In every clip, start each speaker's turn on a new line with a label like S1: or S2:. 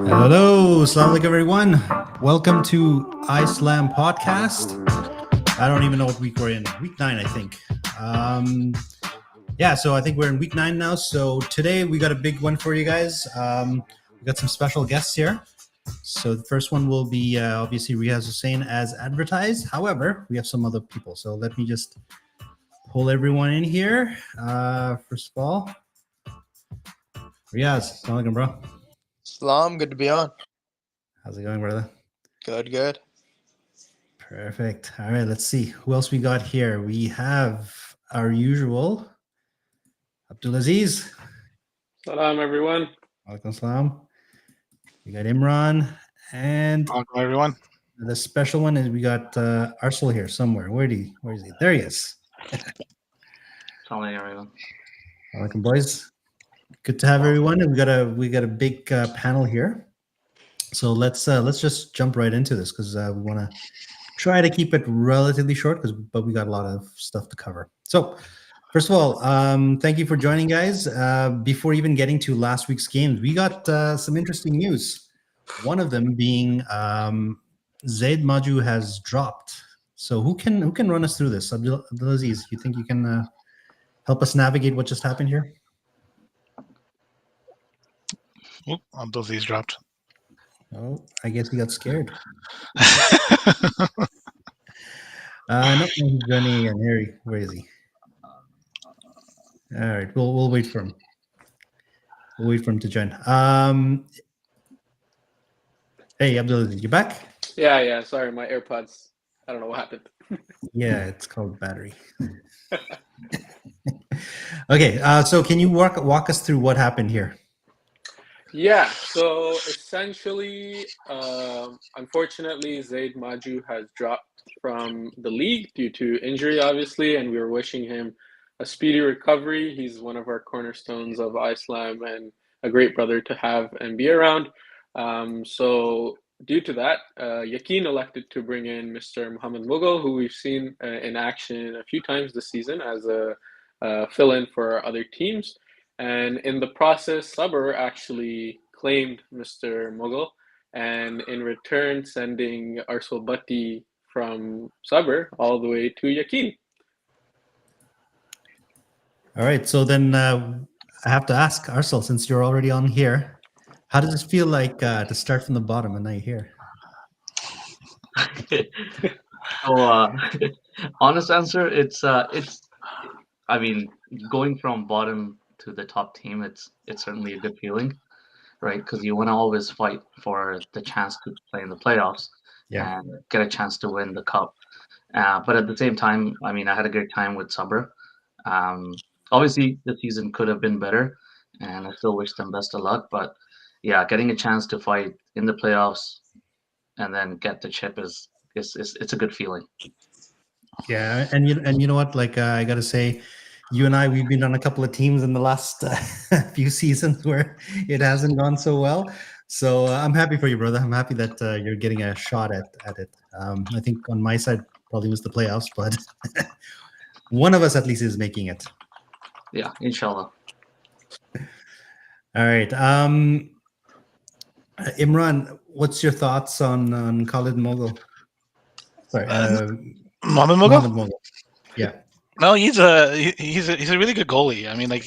S1: Hello, assalamu alaikum everyone. Welcome to Islam podcast. I don't even know what week we're in. Week 9, I think. So I think we're in week 9 now. So today we got a big one for you guys. We got some special guests here. So the first one will be obviously Riaz Hussein as advertised. However, we have some other people. So let me just pull everyone in here. First of all, Riaz, assalamu alaikum, bro.
S2: Salam, good to be on.
S1: How's it going, brother?
S2: Good.
S1: Perfect. All right, let's see who else we got here. We have our usual Abdulaziz.
S3: Salam, everyone.
S1: Walaikum salam. We got Imran, and
S4: welcome everyone.
S1: The special one is we got Arsul here somewhere. Where is he? There he is.
S5: Salam, everyone.
S1: Welcome, boys. Good to have everyone. And we got a big panel here. So let's just jump right into this because we want to try to keep it relatively short but we got a lot of stuff to cover. So first of all, thank you for joining, guys. Before even getting to last week's games, we got some interesting news. One of them being Zaid Maju has dropped. So who can run us through this? Abdulaziz, you think you can help us navigate what just happened here?
S4: Oh, Abdulaziz dropped.
S1: Oh, I guess he got scared. No, he's joining again. Harry, where is he? All right, we'll wait for him. We'll wait for him to join. Hey, Abdulaziz, you back?
S3: Yeah. Sorry, my AirPods. I don't know what happened.
S1: Yeah, it's called battery. Okay, so can you walk us through what happened here?
S3: Yeah, so essentially, unfortunately, Zaid Maju has dropped from the league due to injury, obviously, and we were wishing him a speedy recovery. He's one of our cornerstones of Islam and a great brother to have and be around. So due to that, Yaqeen elected to bring in Mr. Mohamed Mughal, who we've seen in action a few times this season as a fill-in for other teams. And in the process, Sabr actually claimed Mr. Mughal, and in return, sending Arsul Bhatti from Sabr all the way to Yaqeen.
S1: All right, so then I have to ask Arsul, since you're already on here, how does it feel like to start from the bottom and now you're here?
S5: So, honest answer, it's. I mean, going from bottom to the top team, it's certainly a good feeling, right? Because you want to always fight for the chance to play in the playoffs and get a chance to win the cup. But at the same time, I mean, I had a great time with Sabr. Obviously, the season could have been better, and I still wish them best of luck. But yeah, getting a chance to fight in the playoffs and then get the chip is it's a good feeling.
S1: Yeah, and you know what? Like I gotta say, you and I, we've been on a couple of teams in the last few seasons where it hasn't gone so well. So I'm happy for you, brother. I'm happy that you're getting a shot at it. I think on my side, probably was the playoffs, but one of us at least is making it.
S5: Yeah, inshallah.
S1: All right. Imran, what's your thoughts on Khalid Mughal? Sorry,
S4: Mohamed Mughal?
S1: Mohamed Mughal. Yeah.
S4: No, he's a really good goalie. I mean, like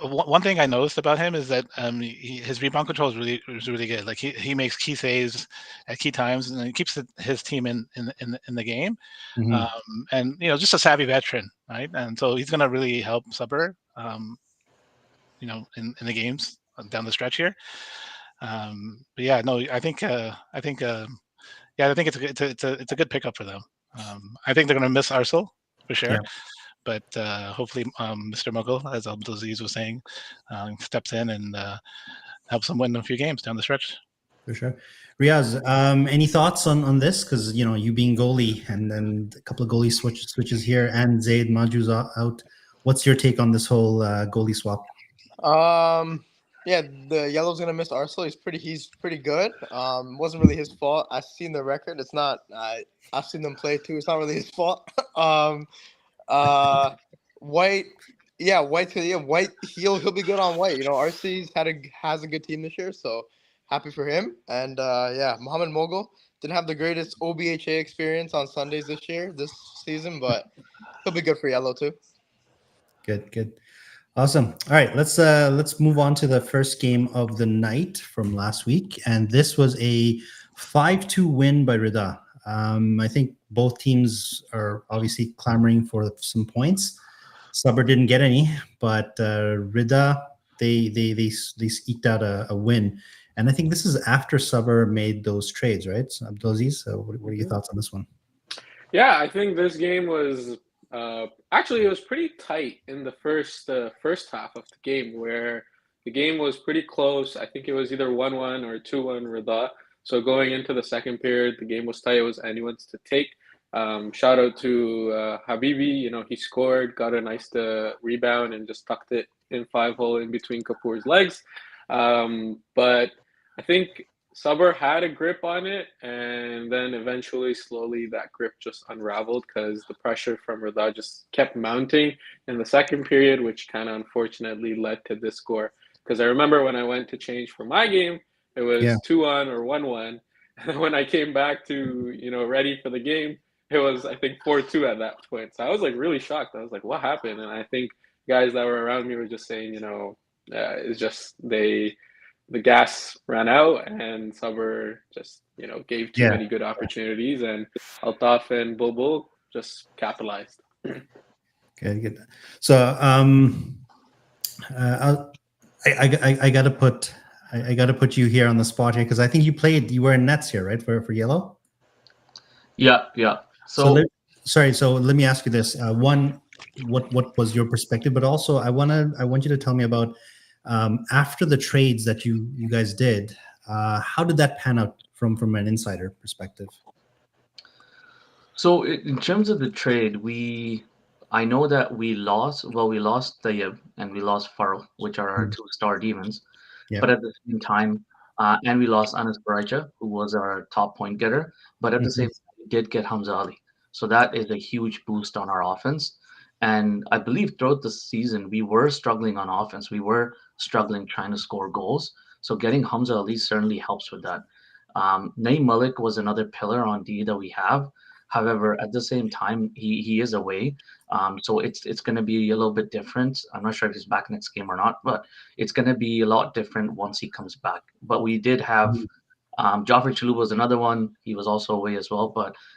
S4: one thing I noticed about him is that his rebound control is really good. Like he makes key saves at key times, and he keeps his team in the game.
S1: Mm-hmm.
S4: And just a savvy veteran, right? And so he's gonna really help Sabr, in the games down the stretch here. But yeah, no, I think it's a good pickup for them. I think they're gonna miss Arsenal for sure.
S1: Yeah.
S4: but hopefully Mr. Muggle, as Abdulaziz was saying, steps in and helps them win a few games down the stretch.
S1: For sure. Riaz, any thoughts on this? Because you being goalie and then a couple of goalie switches here, and Zaid Maju's out. What's your take on this whole goalie swap?
S2: Yeah, the yellow's gonna miss Arsenal. He's pretty good. Wasn't really his fault. I've seen the record. It's not. I've seen them play too. It's not really his fault. White. Yeah, White. Yeah, White. He'll be good on White. RC's has a good team this year, so happy for him. And yeah, Mohamed Mogul didn't have the greatest OBHA experience on Sundays this season, but he'll be good for yellow too.
S1: Good. Awesome. All right, let's move on to the first game of the night from last week, and this was a 5-2 win by Rida. I think both teams are obviously clamoring for some points. Sabr didn't get any, but Rida they eked out a win, and I think this is after Sabr made those trades, right? So Abdulaziz, what are your thoughts on this one?
S3: Yeah, I think this game was. Actually, it was pretty tight in the first half of the game, where the game was pretty close. I think it was either 1-1 or 2-1 Rida. So going into the second period, the game was tight. It was anyone's to take. Shout out to Habibi. He scored, got a nice rebound, and just tucked it in 5-hole in between Kapoor's legs. But I think Sabr had a grip on it, and then eventually, slowly, that grip just unraveled because the pressure from Rida just kept mounting in the second period, which kind of unfortunately led to this score. Because I remember when I went to change for my game, it was 2-1 or 1-1. And when I came back to, ready for the game, it was, I think, 4-2 at that point. So I was, really shocked. I was like, what happened? And I think guys that were around me were just saying, it's just the gas ran out, and Sabr just, gave too many good opportunities, and Altaf and Bulbul just capitalized.
S1: Good. So, I gotta put you here on the spot here because I think you were in nets here, right, for yellow?
S5: Yeah.
S1: So let me ask you this: one, what was your perspective? But also, I want you to tell me about. After the trades that you guys did, how did that pan out from an insider perspective?
S5: So in terms of the trade, I know that we lost Tayyib and we lost Farrell, which are our 2-star demons. Yeah. But at the same time, and we lost Anas Baraja, who was our top point getter. But at the same time, we did get Hamza Ali. So that is a huge boost on our offense. And I believe throughout the season, we were struggling on offense. We were struggling trying to score goals. So getting Hamza Ali certainly helps with that. Naeem Malik was another pillar on D that we have. However, at the same time, he is away. So it's going to be a little bit different. I'm not sure if he's back next game or not, but it's going to be a lot different once he comes back. But we did have Jaffer Chulu was another one. He was also away as well.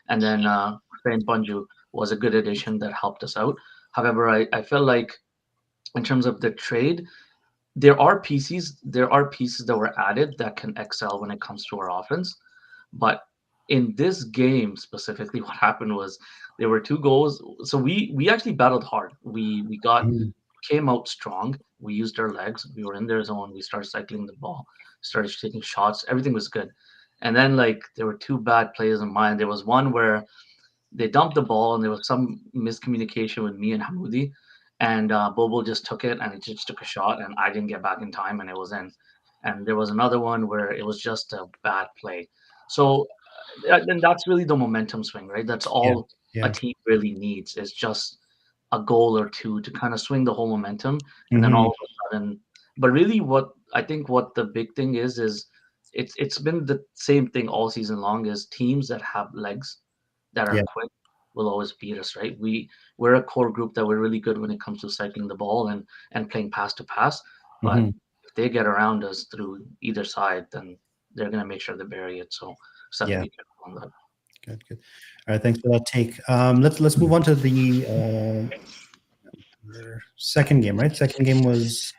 S5: And then Hussein Panju was a good addition that helped us out. However, I felt like in terms of the trade, there are pieces that were added that can excel when it comes to our offense. But in this game specifically, what happened was there were 2 goals. So we actually battled hard. We came out strong. We used our legs. We were in their zone. We started cycling the ball, started taking shots. Everything was good. And then there were 2 bad plays in mine. There was one where they dumped the ball and there was some miscommunication with me and Hamoudi, and Bobo just took it and it just took a shot and I didn't get back in time and it was in. And there was another one where it was just a bad play. So and that's really the momentum swing, right? That's all a team really needs is just a goal or 2 to kind of swing the whole momentum. And then all of a sudden, but really what the big thing is it's been the same thing all season long is teams that have legs that are quick will always beat us, right? We're a core group that we're really good when it comes to cycling the ball and playing pass to pass. But if they get around us through either side, then they're going to make sure they bury it. So be careful on that.
S1: Good. All right, thanks for that take. Let's move on to the second game, right? Second game was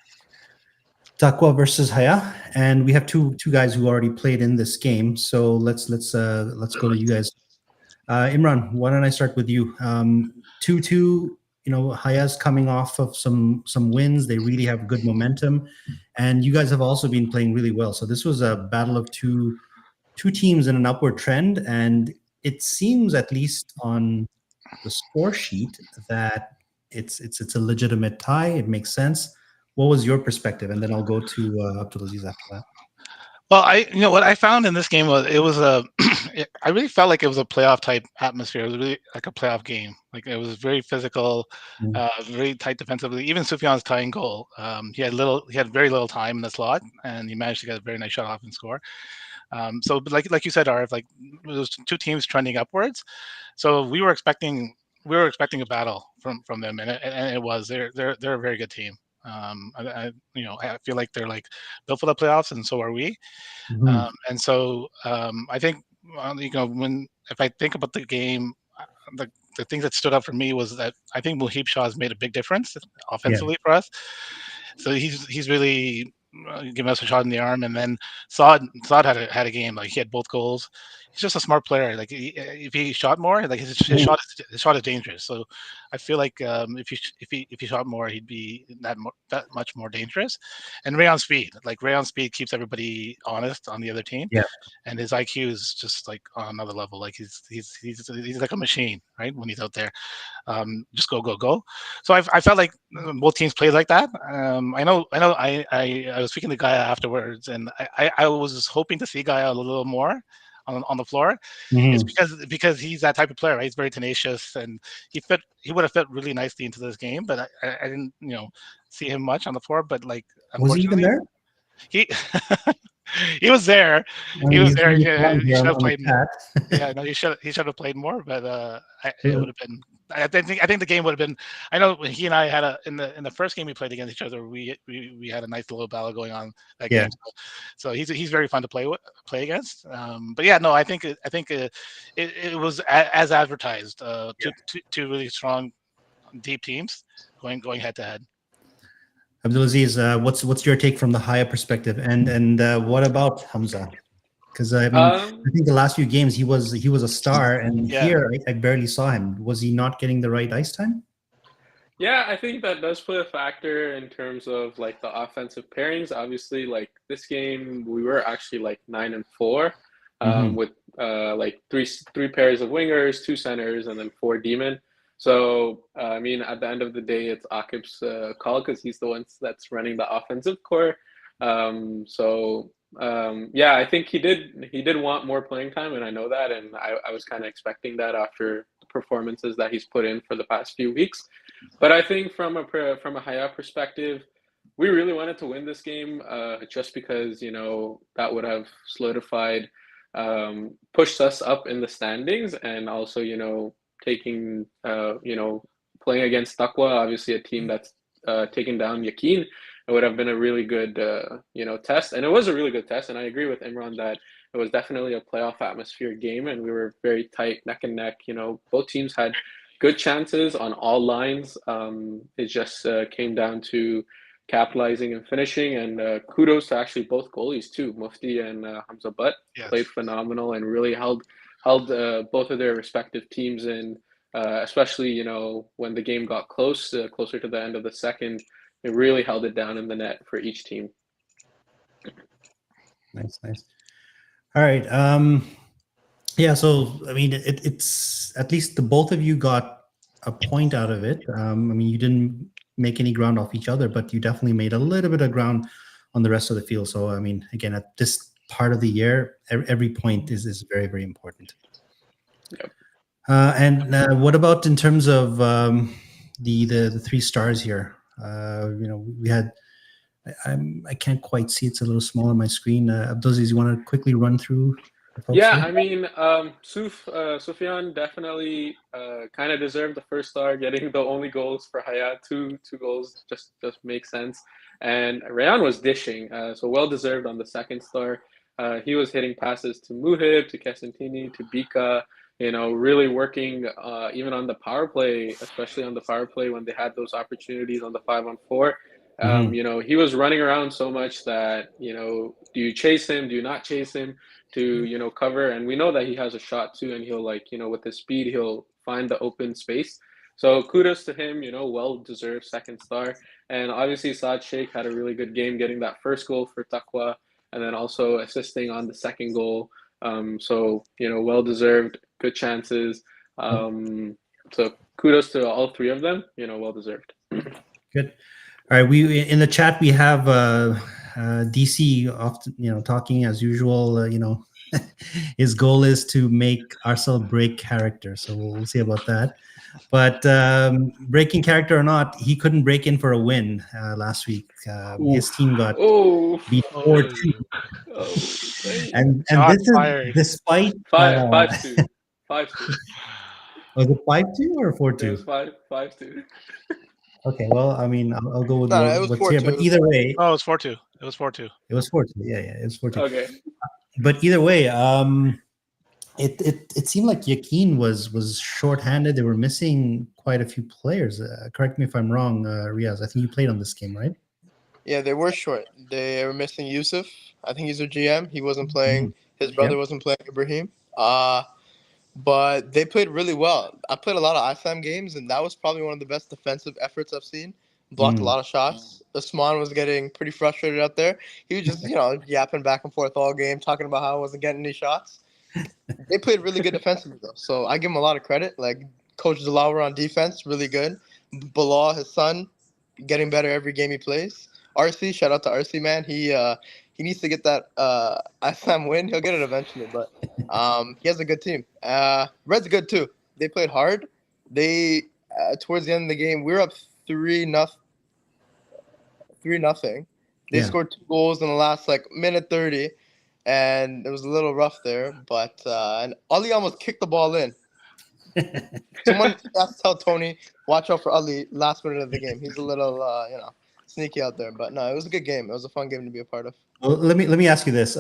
S1: Taqwa versus Haya, and we have two guys who already played in this game. So let's go to you guys. Imran, why don't I start with you? 2-2 Haya's coming off of some wins. They really have good momentum, and you guys have also been playing really well. So this was a battle of two teams in an upward trend, and it seems, at least on the score sheet, that it's a legitimate tie. It makes sense. What was your perspective? And then I'll go to Abdulaziz after that.
S4: Well, what I found in this game was it was a. I really felt like it was a playoff type atmosphere. It was really like a playoff game. Like it was very physical, very tight defensively. Even Sufyan's tying goal, he had very little time in the slot, and he managed to get a very nice shot off and score. So, but like you said, Arif, like those two teams trending upwards. So we were expecting a battle from them, and it was. They're a very good team. I feel like they're like built for the playoffs, and so are we. And so I think if I think about the game, the thing that stood out for me was that I think Muhib Shah has made a big difference offensively for us. So he's really giving us a shot in the arm, and then Saad had a game, like he had both goals. He's just a smart player. Like if he shot more, like his shot is dangerous. So I feel like if he shot more, he'd be that much more dangerous. And Ray on speed keeps everybody honest on the other team.
S1: Yeah.
S4: And his IQ is just like on another level. Like he's like a machine, right? When he's out there, just go. So I felt like both teams played like that. I was speaking to Gaia afterwards, and I was hoping to see Gaia a little more on the floor. It's because he's that type of player, right? He's very tenacious, and he would have fit really nicely into this game, but I didn't see him much on the floor. But like,
S1: Was he even there?
S4: He he was there. He was there. Yeah, he should have played more. Yeah, no, he should have played more. But it would have been. I think the game would have been. I know he and I had in the first game we played against each other. We had a nice little battle going on that game. So he's very fun to play against. But yeah, no, I think it was as advertised. Two really strong, deep teams going head to head.
S1: Abdulaziz, what's your take from the Haya perspective, and what about Hamza? Because I think the last few games he was a star, and here I barely saw him. Was he not getting the right ice time?
S3: Yeah, I think that does play a factor in terms of like the offensive pairings. Obviously, like this game, we were actually like 9-4 with like three pairs of wingers, 2 centers, and then 4 D-men. So, I mean, at the end of the day, it's Akib's call because he's the one that's running the offensive core. Yeah, I think he did want more playing time, and I know that, and I was kind of expecting that after the performances that he's put in for the past few weeks. But I think from a Haya perspective, we really wanted to win this game just because that would have solidified, pushed us up in the standings, and also taking, playing against Taqwa, obviously a team that's taken down Yakin. It would have been a really good, test. And it was a really good test. And I agree with Imran that it was definitely a playoff atmosphere game. And we were very tight, neck and neck. Both teams had good chances on all lines. It just came down to capitalizing and finishing. And kudos to actually both goalies too. Mufti and Hamza Butt played phenomenal and really held both of their respective teams in, especially, when the game got closer to the end of the second, it really held it down in the net for each team.
S1: Nice. All right. Yeah, so, I mean, it's at least the both of you got a point out of it. I mean, you didn't make any ground off each other, but you definitely made a little bit of ground on the rest of the field. So, I mean, again, at this part of the year, every point is very, very important.
S3: Yep.
S1: And what about in terms of the 3 stars here? We had. I can't quite see; it's a little small on my screen. Abdulaziz, you want to quickly run through?
S3: Yeah, here? I mean, Sufyan definitely kind of deserved the first star, getting the only goals for Haya. Two goals just makes sense. And Rayan was dishing, so well deserved on the second star. He was hitting passes to Muhib, to Kesentini, to Bika. Really working even on the power play, especially on the power play when they had those opportunities on the 5-on-4. He was running around so much that, do you chase him? Do you not chase him to, cover? And we know that he has a shot too. And he'll with his speed, he'll find the open space. So kudos to him, well deserved second star. And obviously Saad Sheikh had a really good game getting that first goal for Taqwa and then also assisting on the second goal. So, well deserved, good chances. So kudos to all three of them, well deserved.
S1: Good. All right. We in the chat we have DC often, talking as usual. His goal is to make Arsenal break character. So we'll see about that. But breaking character or not, he couldn't break in for a win last week. His team got beat 4-2. And
S4: Shots
S1: this is
S4: fired.
S1: despite
S3: 5-2. 5-2.
S1: was it 5-2 or
S3: It
S1: 4-2?
S3: was 5-2.
S1: Okay, well, I mean, I'll go with
S2: No, it was
S1: what's here.
S2: 4-2.
S1: But either way,
S4: Oh, it was 4-2. It was 4-2.
S1: it was 4-2. Yeah, it was 4-2.
S3: Okay.
S1: But either way, it seemed like Yakin was shorthanded. They were missing quite a few players. Correct me if I'm wrong, Riaz. I think you played on this game, right?
S2: Yeah, they were short. They were missing Yusuf. I think he's their GM. He wasn't playing. His brother wasn't playing, Ibrahim. But they played really well. I played a lot of ISAM games, and that was probably one of the best defensive efforts I've seen. Blocked a lot of shots. Usman was getting pretty frustrated out there. He was just, yapping back and forth all game, talking about how I wasn't getting any shots. They played really good defensively, though. So I give them a lot of credit. Like, Coach Zalawer on defense, really good. Bilal, his son, getting better every game he plays. RC, shout out to RC, man. He needs to get that ISAM win. He'll get it eventually, but he has a good team. Red's good too. They played hard. They towards the end of the game, we were up 3-0. They scored 2 goals in the last minute 30, and it was a little rough there. But and Ali almost kicked the ball in. Someone has to tell Tony, watch out for Ali last minute of the game. He's a little sneaky out there, but no, it was a good game. It was a fun game to be a part of.
S1: Well, let me ask you this: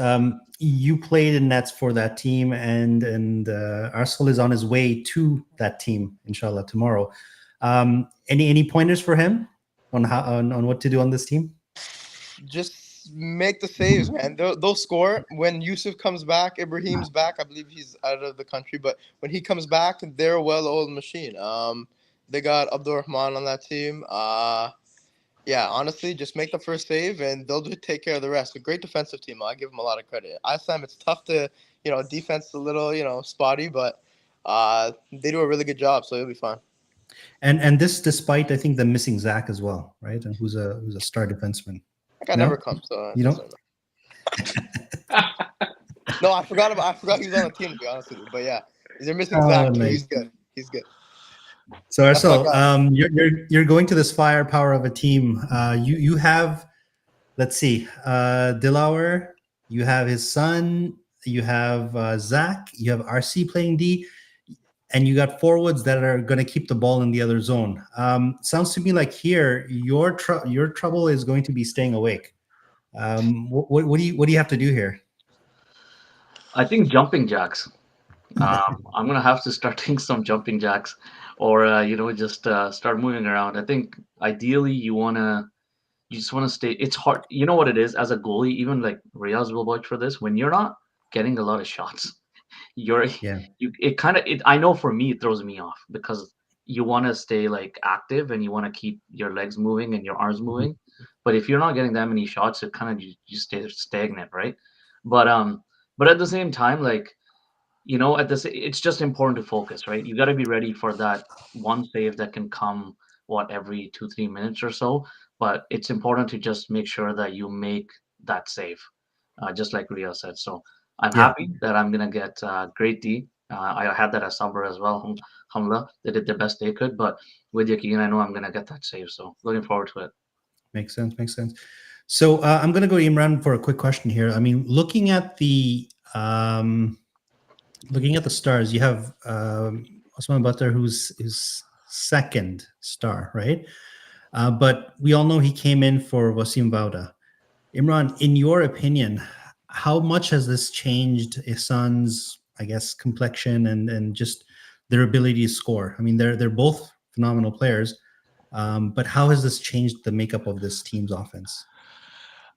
S1: you played in nets for that team, and Arsenal is on his way to that team, inshallah, tomorrow. Any pointers for him on how on what to do on this team?
S2: Just make the saves, man. They'll score when Yusuf comes back. Ibrahim's back. I believe he's out of the country, but when he comes back, they're a well-oiled machine. They got Abdul Rahman on that team. Yeah, honestly, just make the first save and they'll just take care of the rest. A great defensive team. I give them a lot of credit. ISAM, it's tough to, defense a little, spotty, but they do a really good job, so it'll be fine.
S1: And this despite, I think, the missing Zach as well, right? And who's a star defenseman.
S2: That guy never comes, so
S1: you don't.
S2: No, I forgot he was on the team, to be honest with you. But yeah, they're missing Zach. Nice. He's good. He's good.
S1: So Arcel, you're going to this firepower of a team. You have, let's see, Dilawar, you have his son, you have Zach, you have RC playing D, and you got forwards that are going to keep the ball in the other zone. Sounds to me like here your trouble is going to be staying awake. What do you have to do here?
S5: I think jumping jacks. I'm gonna have to start doing some jumping jacks, or just start moving around. I think ideally you just wanna stay. It's hard. You know what it is as a goalie. Even like Riaz will watch for this. When you're not getting a lot of shots, I know for me it throws me off because you want to stay active and you want to keep your legs moving and your arms moving. But if you're not getting that many shots, it kind of you stay stagnant, right? But at the same time, it's just important to focus, right? You got to be ready for that one save that can come every 2-3 minutes or so. But it's important to just make sure that you make that save, just like Ria said. So I'm happy that I'm gonna get great D. I had that as Sabr as well. Hamla, they did the best they could, but with Yakin, I know I'm gonna get that save. So looking forward to it. Makes sense.
S1: So I'm gonna go to Imran for a quick question here. I mean, looking at the stars, you have Osman Butler, who's his second star, right? But we all know he came in for Wasim Bauda. Imran, in your opinion, how much has this changed Ihsan's, I guess, complexion and just their ability to score? I mean, they're both phenomenal players, but how has this changed the makeup of this team's offense?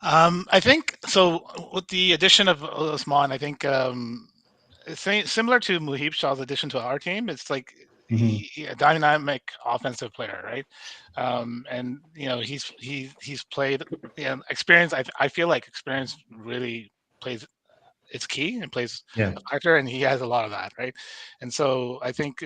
S4: I think so. With the addition of Osman, I think it's similar to Muhib Shah's addition to our team. It's like a dynamic offensive player, right? And he's played. Experience. I feel like experience really plays. It's key and plays
S1: Yeah.
S4: a factor, and he has a lot of that, right? And so I think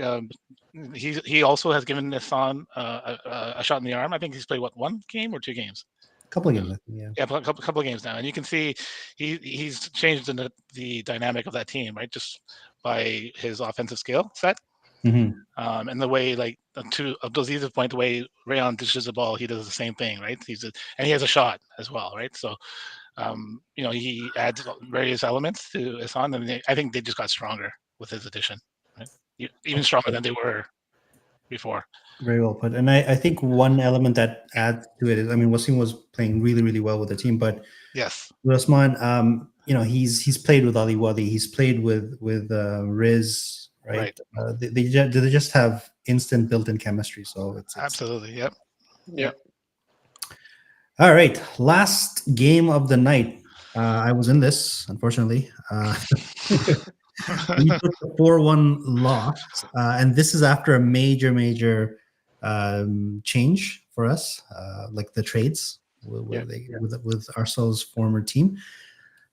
S4: he also has given Nissan a shot in the arm. I think he's played one game or 2 games.
S1: A couple of games, I think, yeah.
S4: Yeah, a couple of games now, and you can see he's changed the dynamic of that team, right? Just by his offensive skill set,
S1: Mhm.
S4: and the way to Abdulaziz' point, the way Rayon dishes the ball, he does the same thing, right? And he has a shot as well, right? So he adds various elements to Hassan, and I think they just got stronger with his addition, right? Even stronger than they were before.
S1: Very well put. And I think one element that adds to it is, I mean, Wasim was playing really, really well with the team, but
S4: Yes,
S1: Usman, he's played with Ali Wadi, he's played with Riz, right? They just have instant built-in chemistry. So it's
S4: absolutely, yep.
S3: Yeah.
S1: All right, last game of the night. I was in this, unfortunately. We took the 4-1 loss, and this is after a major change for us, like the trades with Arsenal's former team.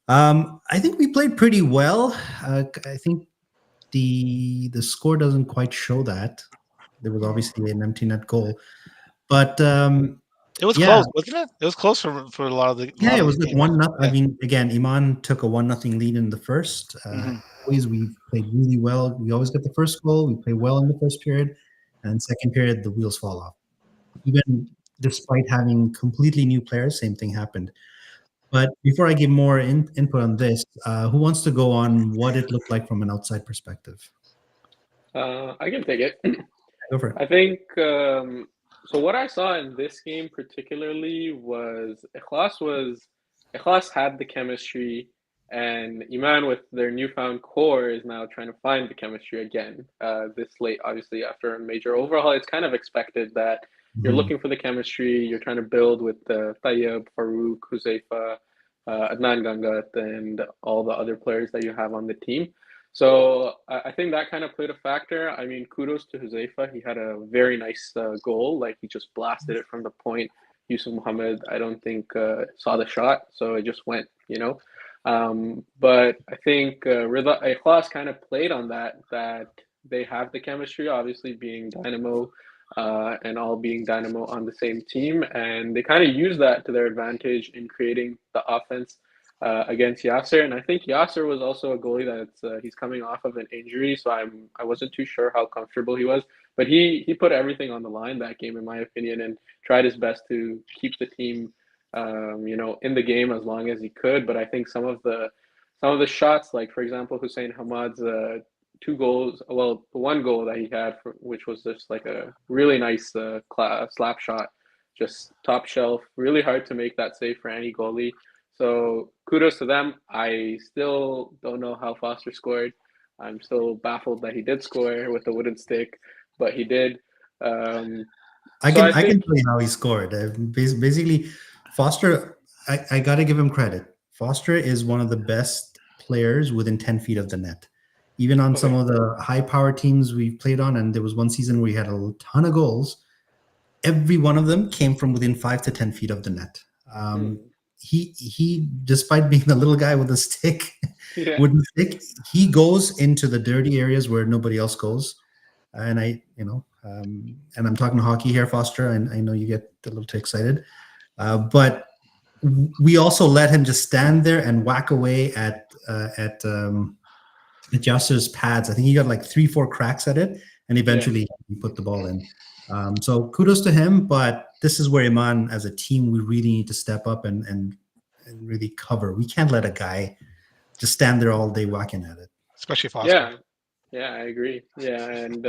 S1: I think we played pretty well. I think the score doesn't quite show that. There was obviously an empty net goal, but
S4: it was close, wasn't it? It was close for a lot of the.
S1: It was like 1-0. I mean, again, Iman took a 1-0 lead in the first. Always we played really well. We always get the first goal. We play well in the first period, and second period the wheels fall off. Even despite having completely new players, same thing happened. But before I give more input on this, who wants to go on what it looked like from an outside perspective?
S3: I can take it.
S1: Go for it.
S3: I think so. What I saw in this game particularly was Ikhlas had the chemistry, and Iman with their newfound core is now trying to find the chemistry again. This late, obviously, after a major overhaul, it's kind of expected that you're looking for the chemistry. You're trying to build with Tayyab, Farouk, Huzaifa, Adnan Gangat, and all the other players that you have on the team. So I think that kind of played a factor. I mean, kudos to Huzaifa. He had a very nice goal. Like, he just blasted it from the point. Yusuf Mohammed, I don't think saw the shot, so it just went, But I think Rida Ikhlas kind of played on that they have the chemistry, obviously being Dynamo and all being Dynamo on the same team. And they kind of use that to their advantage in creating the offense against Yasser. And I think Yasser was also a goalie that's he's coming off of an injury, so I wasn't too sure how comfortable he was. But he put everything on the line that game, in my opinion, and tried his best to keep the team in the game as long as he could. But I think some of the shots, like for example, Hussein Hamad's 2 goals, well, the 1 goal that he had, which was just like a really nice slap shot, just top shelf, really hard to make that save for any goalie. So kudos to them. I still don't know how Foster scored. I'm still baffled that he did score with the wooden stick, but he did.
S1: I can tell you how he scored. Basically, Foster, I got to give him credit. Foster is one of the best players within 10 feet of the net. Even on some of the high-power teams we've played on, and there was one season where he had a ton of goals, every one of them came from within 5 to 10 feet of the net. He, despite being the little guy with a stick, wooden stick, he goes into the dirty areas where nobody else goes. And and I'm talking hockey here, Foster, and I know you get a little too excited, but we also let him just stand there and whack away at Yasser's pads. I think he got like 3-4 cracks at it, and eventually he put the ball in. So kudos to him, but this is where Iman, as a team, we really need to step up and really cover. We can't let a guy just stand there all day whacking at it.
S4: Especially Foster.
S3: Yeah, I agree. Yeah, and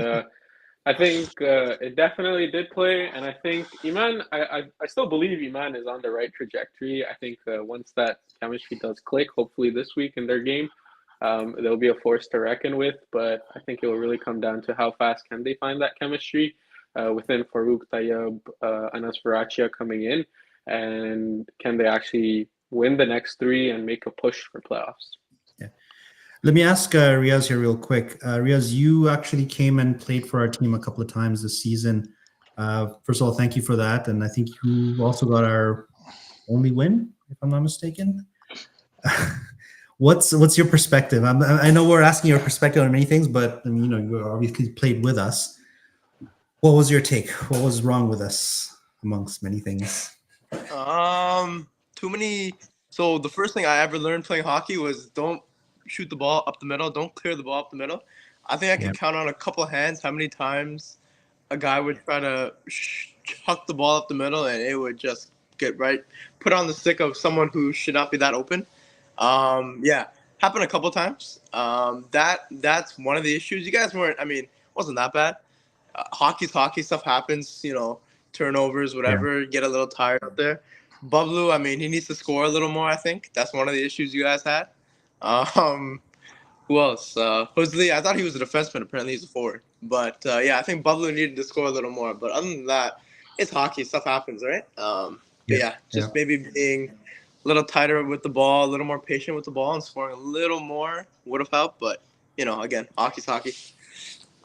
S3: I think it definitely did play, and I think Iman, I still believe Iman is on the right trajectory. I think once that chemistry does click, hopefully this week in their game, they'll be a force to reckon with, but I think it will really come down to how fast can they find that chemistry within Farouk, Tayyab, Anas Varachia coming in, and can they actually win the next 3 and make a push for playoffs?
S1: Let me ask Riaz here real quick. Riaz, you actually came and played for our team a couple of times this season. First of all, thank you for that. And I think you also got our only win, if I'm not mistaken. What's your perspective? I know we're asking your perspective on many things, but I mean, you obviously played with us. What was your take? What was wrong with us, amongst many things?
S2: Too many. So the first thing I ever learned playing hockey was don't shoot the ball up the middle. Don't clear the ball up the middle. I think I can count on a couple of hands how many times a guy would try to chuck the ball up the middle and it would just get put on the stick of someone who should not be that open. Yeah, happened a couple times. That's one of the issues. You guys weren't. I mean, it wasn't that bad. Hockey's hockey. Stuff happens. Turnovers, whatever. Get a little tired out there. Bublu, I mean, he needs to score a little more. I think that's one of the issues you guys had. Who else? Husley, I thought he was a defenseman. Apparently, he's a forward. But yeah, I think Bublu needed to score a little more. But other than that, it's hockey. Stuff happens, right? Maybe being a little tighter with the ball, a little more patient with the ball, and scoring a little more would have helped. But again, hockey's hockey.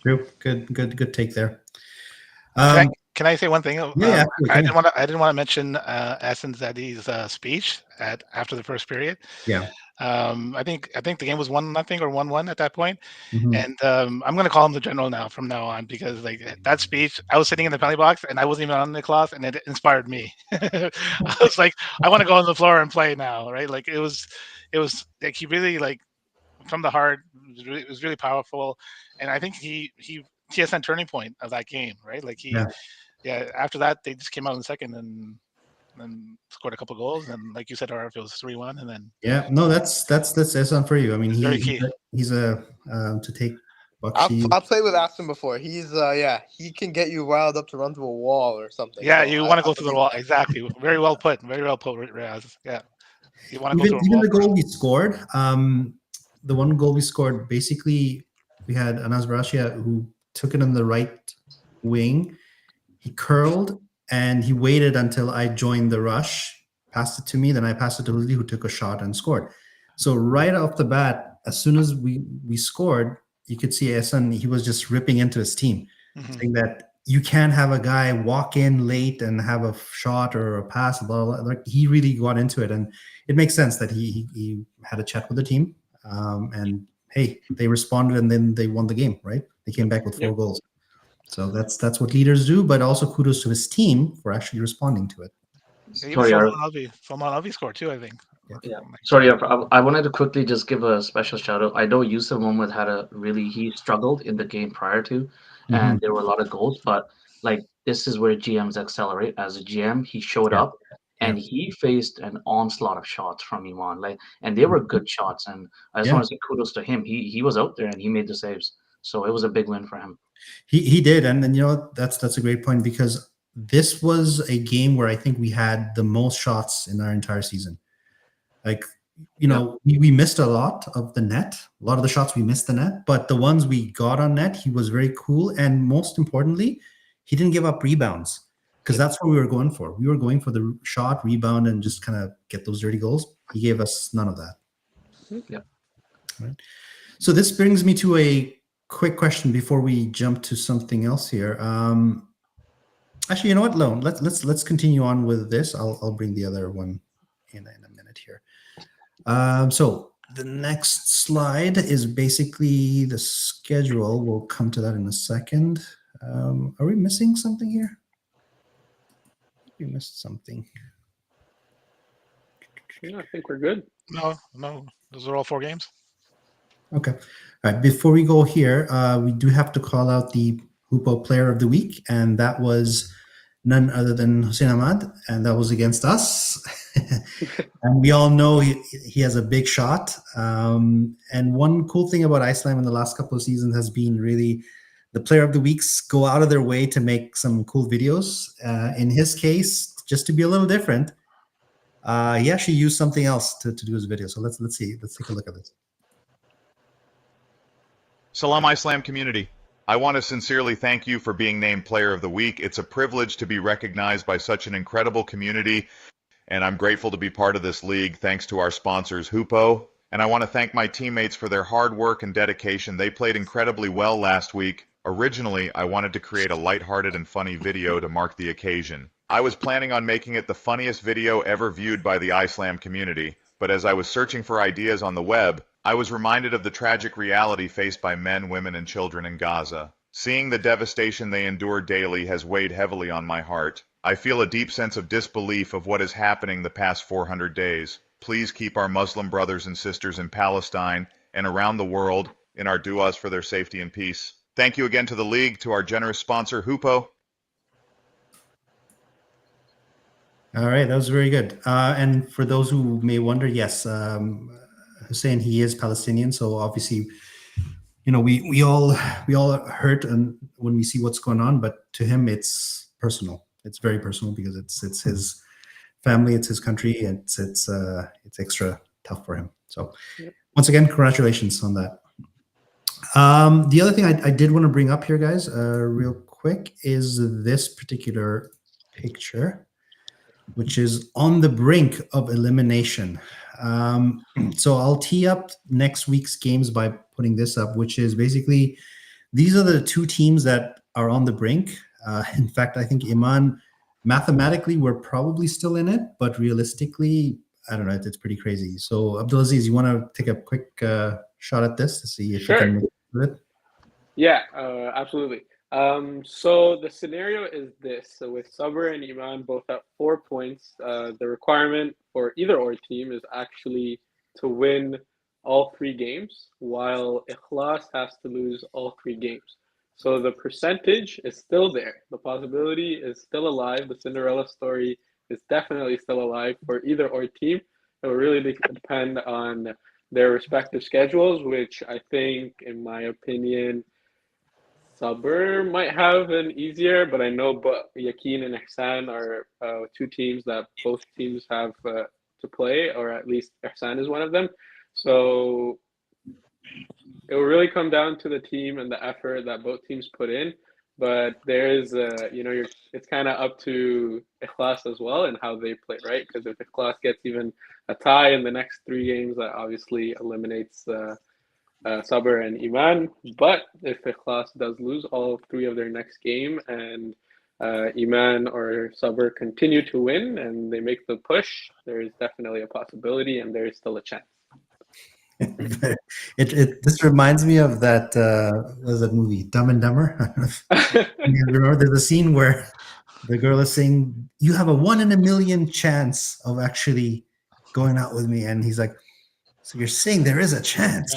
S1: True. Good take there.
S4: Can I say one thing?
S1: Yeah,
S4: I didn't want to mention Hassan Zadi's speech after the first period.
S1: Yeah.
S4: I think the game was 1-0 or 1-1 at that point.
S1: Mm-hmm.
S4: And I'm going to call him the general from now on, because that speech, I was sitting in the penalty box and I wasn't even on the cloth, and it inspired me. I was like, I want to go on the floor and play now, right? Like it was like he really from the heart. It was really powerful, and I think he TSN turning point of that game, right? Like after that they just came out in the second and scored a couple goals, and like you said, it was 3-1, and then
S1: that's on for you. I mean, he's a to take.
S2: I've played with Aston before. He's he can get you riled up to run through a wall or something.
S4: Yeah, you want to go through the wall. Exactly. Very well put, Riaz. Yeah, you want to go through a wall.
S1: The goal we scored, the one goal we scored, basically we had Anas Barashia who took it in the right wing. He curled and he waited until I joined the rush, passed it to me, then I passed it to Husley, who took a shot and scored. So right off the bat, as soon as we scored, you could see Ehsan, he was just ripping into his team, saying that you can't have a guy walk in late and have a shot or a pass, blah, blah, blah. Like, he really got into it, and it makes sense that he had a chat with the team, and hey, they responded, and then they won the game, right? They came back with 4 goals. So that's what leaders do, but also kudos to his team for actually responding to it.
S4: Salman Alvi scored too, I think.
S5: Yeah. Sorry, I wanted to quickly just give a special shout out. I know Yusuf Mohammed he struggled in the game prior to, and there were a lot of goals, but this is where GMs accelerate. As a GM, he showed up and he faced an onslaught of shots from Iman, and they were good shots. And I just want to say kudos to him. He was out there and he made the saves. So it was a big win for him.
S1: He did, and that's a great point, because this was a game where I think we had the most shots in our entire season. We missed a lot of the net. A lot of the shots we missed the net, but the ones we got on net, he was very cool, and most importantly, he didn't give up rebounds, because that's what we were going for. We were going for the shot, rebound, and just kind of get those dirty goals. He gave us none of that.
S5: Yeah.
S1: Right. So this brings me to a quick question before we jump to something else here. Actually, you know what, Lone? Let's continue on with this. I'll bring the other one in a minute here. So the next slide is basically the schedule. We'll come to that in a second. Are we missing something here? We missed something.
S3: Yeah, I think we're good.
S4: No, those are all 4 games.
S1: Okay. All right. Before we go here, we do have to call out the Hoopo Player of the Week, and that was none other than Hussein Ahmad, and that was against us. And we all know he has a big shot. And one cool thing about Iceland in the last couple of seasons has been really the Player of the Weeks go out of their way to make some cool videos. In his case, just to be a little different, he actually used something else to do his video. So let's see. Let's take a look at this.
S6: Salam Islam community. I want to sincerely thank you for being named Player of the Week. It's a privilege to be recognized by such an incredible community, and I'm grateful to be part of this league thanks to our sponsors Hoopo And I want to thank my teammates for their hard work and dedication. They played incredibly well last week. Originally, I wanted to create a lighthearted and funny video to mark the occasion. I was planning on making it the funniest video ever viewed by the iSlam community, but as I was searching for ideas on the web, I was reminded of the tragic reality faced by men, women, and children in Gaza. Seeing the devastation they endure daily has weighed heavily on my heart. I feel a deep sense of disbelief of what is happening the past 400 days. Please keep our Muslim brothers and sisters in Palestine and around the world in our du'as for their safety and peace. Thank you again to the league, to our generous sponsor, Hupo.
S1: All right, that was very good. And for those who may wonder, yes, Hussein, he is Palestinian, so obviously, you know, we all hurt and when we see what's going on, but to him it's personal. It's very personal because it's his family, it's his country, it's extra tough for him. So once again, congratulations on that. The other thing I did want to bring up here, guys, real quick, is this particular picture, which is on the brink of elimination. So I'll tee up next week's games by putting this up, which is basically, these are the two teams that are on the brink. In fact, I think Iman, mathematically, we're probably still in it, but realistically, I don't know, it's pretty crazy. So Abdulaziz, you want to take a quick shot at this to see if you can make it?
S3: Yeah, absolutely. So the scenario is this. So with Sabr and Iman both at 4 points, the requirement for either or team is actually to win all 3 games, while Ikhlas has to lose all 3 games. So the percentage is still there. The possibility is still alive. The Cinderella story is definitely still alive for either or team. It will really depend on their respective schedules, which I think, in my opinion, Sabr might have an easier, but I know Yaqeen and Ihsan are 2 teams that both teams have to play, or at least Ihsan is one of them. So it will really come down to the team and the effort that both teams put in. But there is, it's kind of up to Ikhlas as well and how they play, right? Because if Ikhlas gets even a tie in the next 3 games, that obviously eliminates Sabr and Iman. But if Ikhlas does lose all 3 of their next game and Iman or Sabr continue to win and they make the push, there is definitely a possibility and there is still a chance.
S1: This reminds me of that what was that movie, Dumb and Dumber? You remember there's a scene where the girl is saying, "You have a 1 in a million chance of actually going out with me," and he's like, "So you're saying there is a chance?"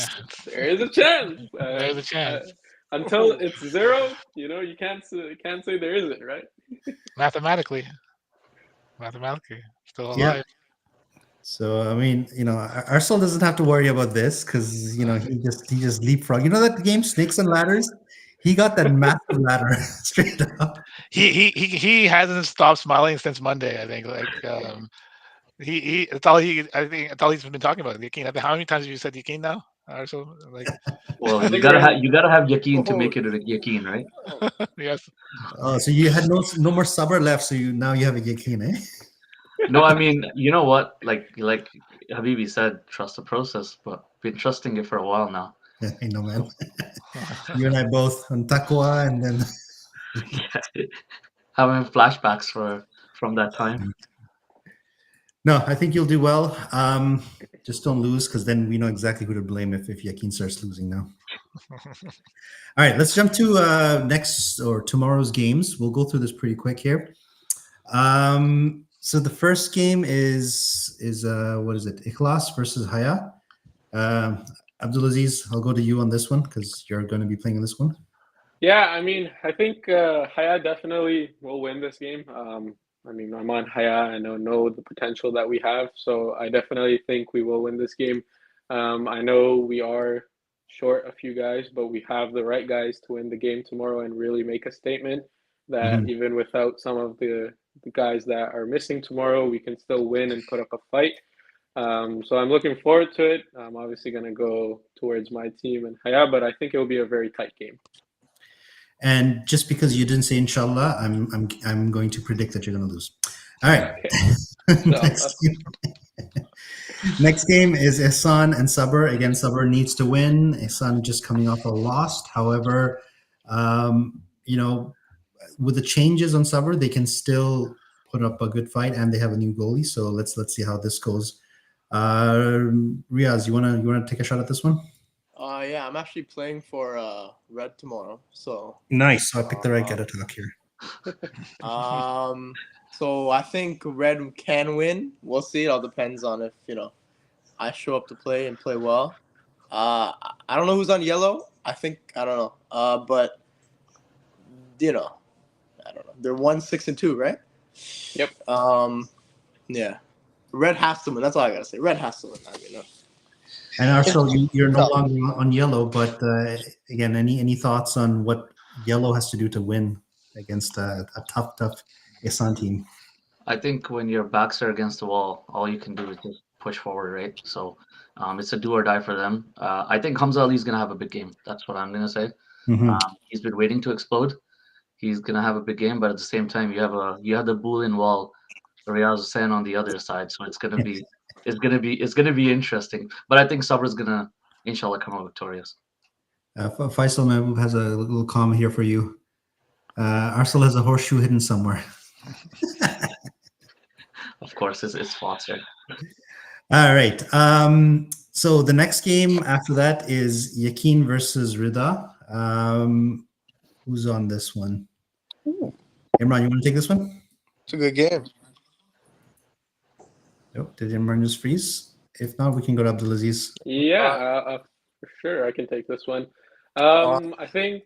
S3: There is a chance.
S4: There's a chance.
S3: Until it's 0, you can't say there isn't, right?
S4: Mathematically, still alive.
S1: Yeah. So I mean, Arsenal doesn't have to worry about this because he just leapfrog. You know that game Snakes and Ladders? He got that massive ladder straight up.
S4: He hasn't stopped smiling since Monday. I think that's all he's been talking about. Yaqeen. How many times have you said Yaqeen now? So
S5: well, you gotta have Yaqeen to make it a Yaqeen, right?
S4: Yes.
S1: Oh, so you had no more Sabr left, so now you have a Yaqeen, eh?
S5: No, I mean, you know what? Like Habibi said, trust the process, but been trusting it for a while now.
S1: Yeah, I know, man. You and I both on Taqwa, and then
S5: having flashbacks from that time.
S1: No, I think you'll do well. Just don't lose, because then we know exactly who to blame if Yaqeen starts losing now. All right, let's jump to next or tomorrow's games. We'll go through this pretty quick here. So the first game is what is it? Ikhlas versus Haya. Abdulaziz, I'll go to you on this one because you're going to be playing in this one.
S3: Yeah, I mean, I think Haya definitely will win this game. I mean, I'm on Haya and I know the potential that we have, so I definitely think we will win this game. I know we are short a few guys, but we have the right guys to win the game tomorrow and really make a statement that even without some of the guys that are missing tomorrow, we can still win and put up a fight. So I'm looking forward to it. I'm obviously going to go towards my team and Haya, but I think it will be a very tight game.
S1: And just because you didn't say inshallah, I'm going to predict that you're going to lose. All right. Next game is Ihsan and Sabr. Again, Sabr needs to win. Ihsan just coming off a loss. However, with the changes on Sabr, they can still put up a good fight, and they have a new goalie. So let's see how this goes. Riaz, you wanna take a shot at this one?
S2: Yeah, I'm actually playing for Red tomorrow. So
S1: Nice. So I picked the right guy to talk here.
S2: so I think Red can win. We'll see. It all depends on if I show up to play and play well. I don't know who's on yellow. I don't know. But I don't know. They're 1-6-2, right?
S3: Yep.
S2: Yeah. Red has to win. That's all I gotta say. Red has to win.
S1: And Arsenal, you're no longer on yellow, but again, any thoughts on what yellow has to do to win against a tough Ihsan team?
S5: I think when your backs are against the wall, all you can do is just push forward, right? So it's a do or die for them. I think Hamza Ali is going to have a big game. That's what I'm going to say.
S1: Mhm.
S5: He's been waiting to explode. He's going to have a big game, but at the same time, you have the Boolean wall, Riyaz Hussain on the other side. So it's going to be interesting. But I think Sabr is going to, inshallah, come out victorious.
S1: Faisal Mahmoud has a little comment here for you. Arsenal has a horseshoe hidden somewhere.
S5: Of course, it's sponsored.
S1: All right. So the next game after that is Yakin versus Rida. Who's on this one? Imran, you want to take this one?
S2: It's a good game.
S1: Nope. Did Imran just freeze? If not, we can go to Abdulaziz.
S3: Yeah, for sure. I can take this one. I think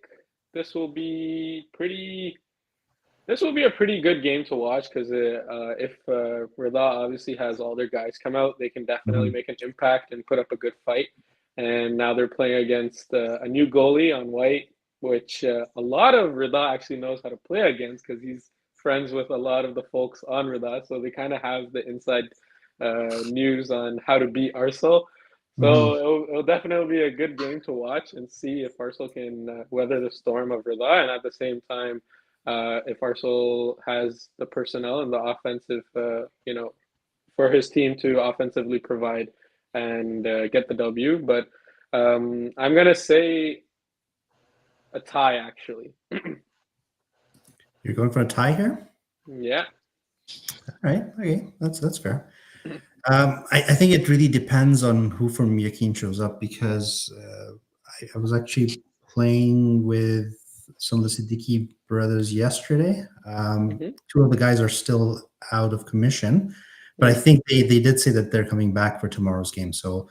S3: this will be a pretty good game to watch because if Rida obviously has all their guys come out, they can definitely make an impact and put up a good fight. And now they're playing against a new goalie on white, which a lot of Rida actually knows how to play against because he's friends with a lot of the folks on Rida. So they kind of have the inside news on how to beat Arsenal. So it'll definitely be a good game to watch and see if Arsenal can weather the storm of Rida, and at the same time, if Arsenal has the personnel and the offensive, for his team to offensively provide and get the W. But I'm gonna say a tie, actually.
S1: You're going for a tie here?
S3: Yeah.
S1: All right. Okay. That's fair. I think it really depends on who from Yakin shows up because I was actually playing with some of the Siddiqui brothers yesterday. Two of the guys are still out of commission, but I think they did say that they're coming back for tomorrow's game. So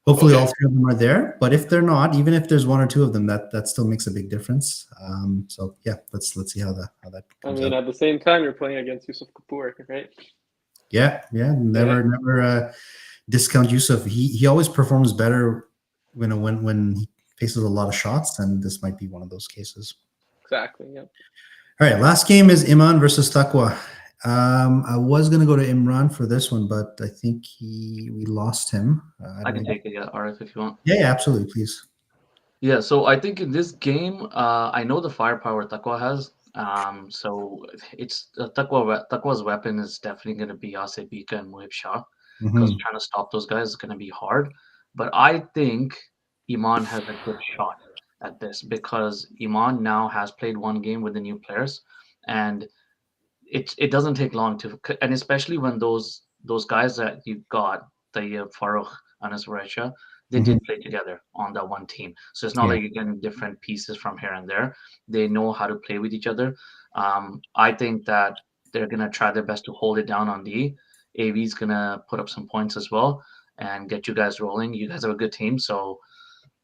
S1: hopefully all three of them are there. But if they're not, even if there's one or two of them, that still makes a big difference. So yeah, let's see how that comes out.
S3: At the same time, you're playing against Yusuf Kapoor, right?
S1: Yeah. Never discount Yusuf. He always performs better when he faces a lot of shots, and this might be one of those cases.
S3: Exactly. Yeah.
S1: All right. Last game is Iman versus Taqwa. I was gonna go to Imran for this one, but I think we lost him.
S5: I can take it, Arif, if you want.
S1: Yeah, absolutely, please.
S5: Yeah, so I think in this game, I know the firepower Taqwa has. So it's Taqwa's weapon is definitely going to be Asif Bika and Muhib Shah because trying to stop those guys is going to be hard. But I think Iman has a good shot at this because Iman now has played one game with the new players, and it doesn't take long to, and especially when those guys that you got, the Farooq, Anas Raisha, they did play together on that one team. So it's not like you're getting different pieces from here and there. They know how to play with each other. I think that they're going to try their best to hold it down on D. AV is going to put up some points as well and get you guys rolling. You guys have a good team. So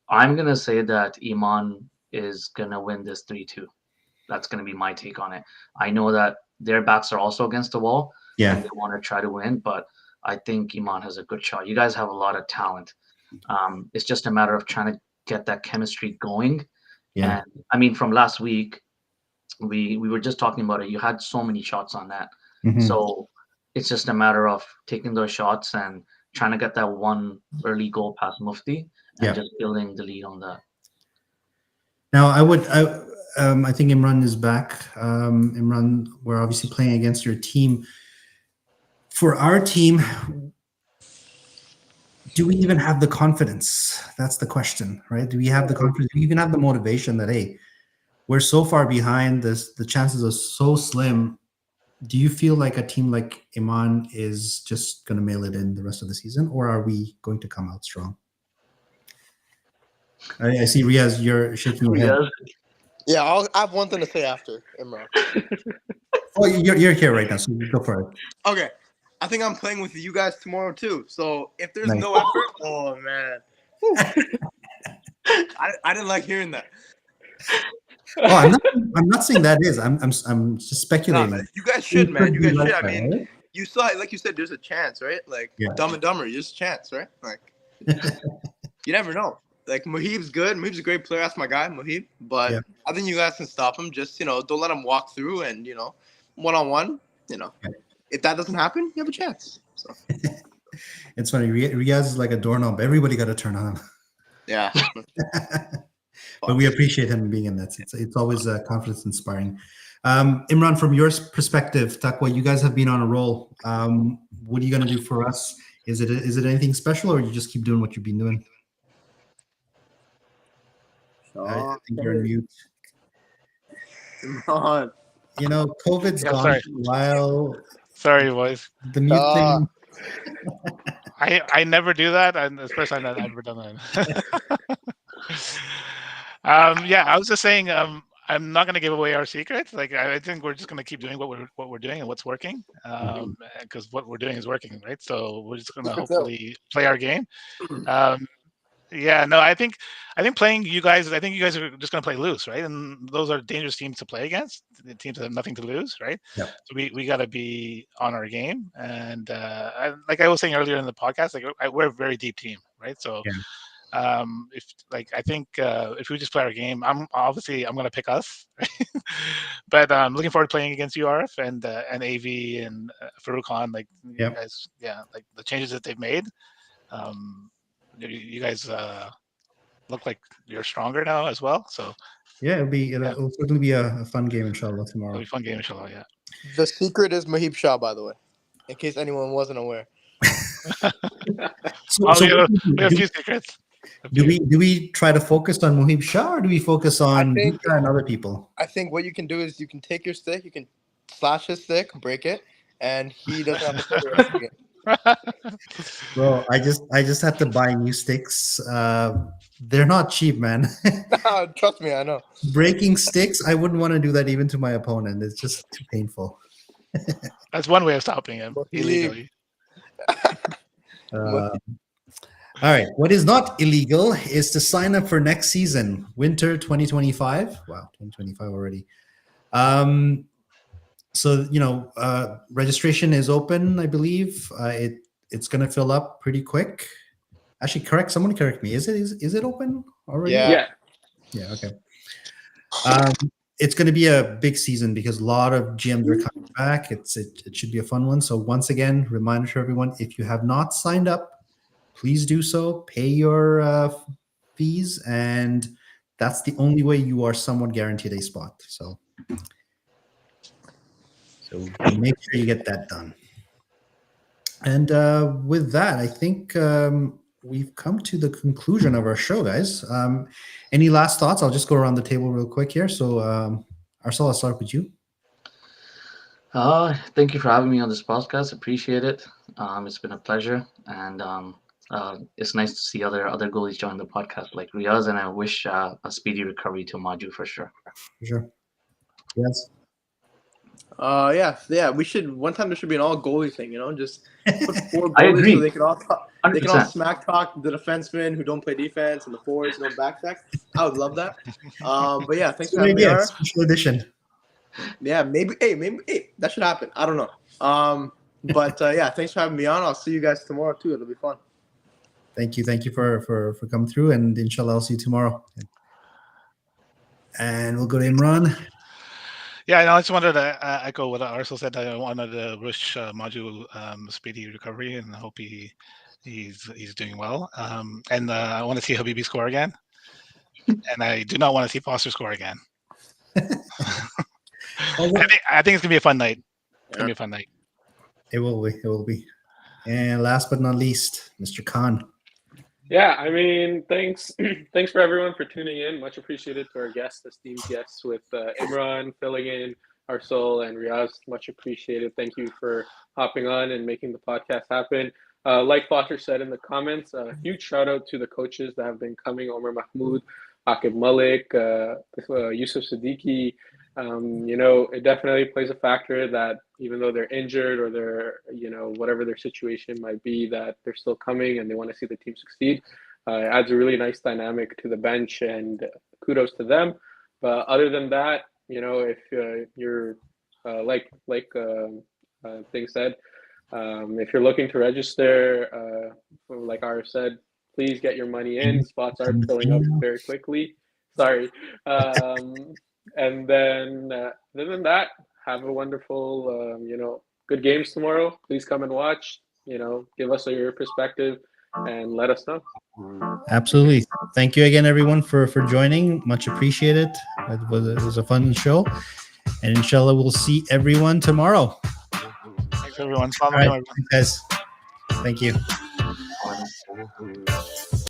S5: I'm going to say that Iman is going to win this 3-2. That's going to be my take on it. I know that their backs are also against the wall.
S1: Yeah.
S5: And they want to try to win, but I think Iman has a good shot. You guys have a lot of talent. It's just a matter of trying to get that chemistry going.
S1: Yeah.
S5: And I mean, from last week, we were just talking about it. You had so many shots on that. So it's just a matter of taking those shots and trying to get that one early goal past Mufti and just building the lead on that.
S1: Now, I think Imran is back. Imran, we're obviously playing against your team. For our team, do we even have the confidence? That's the question, right? Do we have the confidence? Do we even have the motivation that, hey, we're so far behind this, the chances are so slim. Do you feel like a team like Iman is just going to mail it in the rest of the season, or are we going to come out strong? I see, Riaz, you're shaking your head.
S5: Riyaz,
S2: Yeah, I have one thing to say after Imran.
S1: Oh, you're here right now, so you go for it.
S2: Okay, I think I'm playing with you guys tomorrow too. So if there's
S1: Nice.
S2: no effort, oh man, I didn't like hearing that.
S1: Oh, I'm not saying that is. I'm just
S2: Nah,
S1: speculating.
S2: man, you guys should, man. You
S1: Could be
S2: guys
S1: like
S2: should. I
S1: that,
S2: mean,
S1: right?
S2: you saw it, like you said, there's a chance, right? Like
S1: Yeah.
S2: Dumb and Dumber, there's a chance, right? Like you never know. Like Mohib's good. Mohib's a great player. That's my guy, Mohib. But
S1: Yeah.
S2: I think you guys can stop him. Just don't let him walk through and one-on-one.
S1: Yeah.
S2: If that doesn't happen, you have a chance. So
S1: It's funny. Riaz is like a doorknob. Everybody got to turn on him.
S2: yeah.
S1: But we appreciate him being in that. It's always confidence inspiring. Imran, from your perspective, Takwa, you guys have been on a roll. What are you going to do for us? Is it anything special, or you just keep doing what you've been doing? I think you're on mute.
S2: on.
S1: COVID's
S4: Yeah,
S1: gone
S4: sorry.
S1: for a while.
S4: Sorry, boys.
S1: The mute thing.
S4: I never do that, and it's the first time that I've ever done that. Yeah, I was just saying, I'm not going to give away our secrets. Like, I think we're just going to keep doing what we're doing and what's working, because what we're doing is working, right? So we're just going to hopefully play our game. Yeah, no, I think playing you guys. I think you guys are just going to play loose, right? And those are dangerous teams to play against. The teams that have nothing to lose, right?
S1: Yep.
S4: So we got to be on our game. And like I was saying earlier in the podcast, like we're a very deep team, right? So if we just play our game, I'm going to pick us, right? But I'm looking forward to playing against URF and AV and Farouk Khan. Like you guys, like the changes that they've made. You guys look like you're stronger now as well. So
S1: Yeah, it'll certainly be a fun game, inshallah, tomorrow.
S4: it'll be a fun game, inshallah. Yeah.
S2: The secret is Mohib Shah, by the way, in case anyone wasn't aware.
S1: So
S4: We have a few secrets.
S1: do we try to focus on Mohib Shah, or do we focus on
S2: think-
S1: Buka and other people?
S2: I think what you can do is you can take your stick, you can slash his stick, break it, and he doesn't have to play the rest of the game.
S1: Bro, I just had to buy new sticks. They're not cheap, man.
S2: Trust me, I know.
S1: Breaking sticks, I wouldn't want to do that even to my opponent. It's just too painful.
S4: That's one way of stopping him illegally.
S1: All right. What is not illegal is to sign up for next season, winter 2025. Wow, 2025 already. So registration is open. I believe it's going to fill up pretty quick. Actually, someone correct me. Is it open already?
S2: Yeah.
S1: Yeah. Okay. It's going to be a big season because a lot of GMs are coming back. It should be a fun one. So once again, reminder to everyone: if you have not signed up, please do so. Pay your fees, and that's the only way you are somewhat guaranteed a spot. So make sure you get that done. And with that, I think we've come to the conclusion of our show, guys. Any last thoughts? I'll just go around the table real quick here. So, Arsal, I'll start with you.
S5: Thank you for having me on this podcast. Appreciate it. It's been a pleasure, and it's nice to see other goalies join the podcast like Riaz, and I wish a speedy recovery to Maju for sure.
S1: For sure. Yes.
S2: Yeah. We should one time there should be an all goalie thing. Just put four
S5: I
S2: goalies
S5: agree.
S2: so they can all talk. They can all
S5: 100%.
S2: smack talk the defensemen who don't play defense and the forwards who don't backstack. I would love that. But yeah, thanks for having me.
S1: Yeah,
S2: Ara.
S1: special edition.
S2: Yeah, maybe that should happen. I don't know. But yeah, thanks for having me on. I'll see you guys tomorrow too. It'll be fun.
S1: Thank you for coming through, and inshallah I'll see you tomorrow. And we'll go to Imran.
S4: Yeah, I just wanted to echo what Arsal said. I wanted to wish Maju speedy recovery, and I hope he's doing well. And I want to see Habibi score again, and I do not want to see Foster score again. I think it's gonna be a fun night. It's gonna be a fun night.
S1: It will be. And last but not least, Mr. Khan.
S3: Yeah, I mean, thanks, thanks for everyone for tuning in. Much appreciated to our guests, esteemed guests, with Imran filling in, Arsul and Riaz. Much appreciated. Thank you for hopping on and making the podcast happen. Like Foster said in the comments, a huge shout out to the coaches that have been coming: Omar Mahmoud, Akib Malik, Yusuf Siddiqui. It definitely plays a factor that even though they're injured or they're, whatever their situation might be, that they're still coming and they want to see the team succeed. It adds a really nice dynamic to the bench, and kudos to them. But other than that, if you're thing said, if you're looking to register, like Ara said, please get your money in. Spots are filling up very quickly. Sorry. And then, other than that, have a wonderful, good games tomorrow. Please come and watch. Give us your perspective and let us know.
S1: Absolutely. Thank you again, everyone, for joining. Much appreciated. It was a fun show, and inshallah, we'll see everyone tomorrow.
S4: Thanks, everyone.
S1: All right, guys. Thank you.